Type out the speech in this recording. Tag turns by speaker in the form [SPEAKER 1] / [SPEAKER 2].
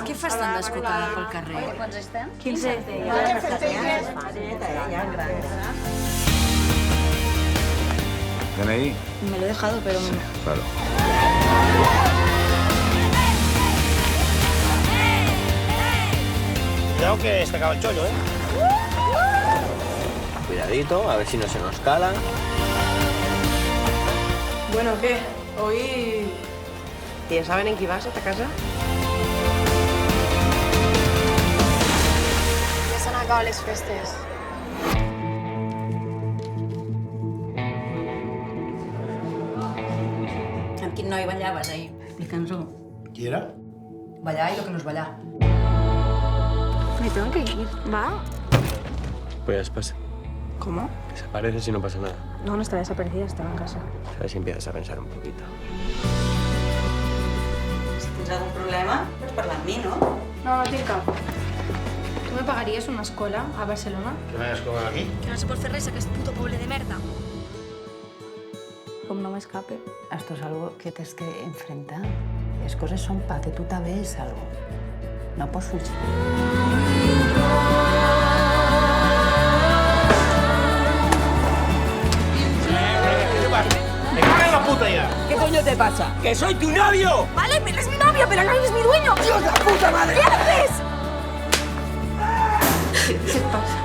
[SPEAKER 1] Què fas tan descocada pel carrer?
[SPEAKER 2] Quants estem?
[SPEAKER 1] 15.
[SPEAKER 3] ¿DNI?
[SPEAKER 1] Me lo he dejado, pero...
[SPEAKER 3] Claro.
[SPEAKER 4] Cuidado que se acaba el chollo, ¿eh?
[SPEAKER 5] Cuidadito, a ver si no se nos cala.
[SPEAKER 6] Bueno, ¿qué? Hoy... ¿Ya saben en qué vas a esta casa?
[SPEAKER 2] Ja s'han acabat les festes.
[SPEAKER 1] Amb quin noi ballaves ahir? Explica'ns-ho.
[SPEAKER 4] ¿Y era?
[SPEAKER 1] Ballar i lo que no és ballar.
[SPEAKER 2] Me tengo que ir, ¿va?
[SPEAKER 5] Pues ya se pasa.
[SPEAKER 6] ¿Cómo?
[SPEAKER 5] Desapareces y no pasa nada.
[SPEAKER 2] No, no estaba desaparecida, estaba en casa.
[SPEAKER 5] ¿Sabes si empiezas a pensar un poquito?
[SPEAKER 1] Si tens algun problema, pots parlar amb mi, no?
[SPEAKER 2] No, no tinc cap. Tu me pagaries una escola a Barcelona?
[SPEAKER 4] ¿Que me hayas colgado aquí?
[SPEAKER 7] Que no se pot fer res, aquest puto poble de merda.
[SPEAKER 2] Com no m'escape.
[SPEAKER 8] Esto es algo que tienes que enfrentar. Las cosas son para que tú te veas algo. No pots fugir.
[SPEAKER 4] ¡Me caga en la puta ya!
[SPEAKER 6] ¿Qué coño te pasa? ¡Que soy tu novio!
[SPEAKER 7] Vale, eres mi novio, pero no eres mi dueño.
[SPEAKER 6] ¡Dios, la puta madre!
[SPEAKER 7] ¿Qué haces?
[SPEAKER 2] Què et passa?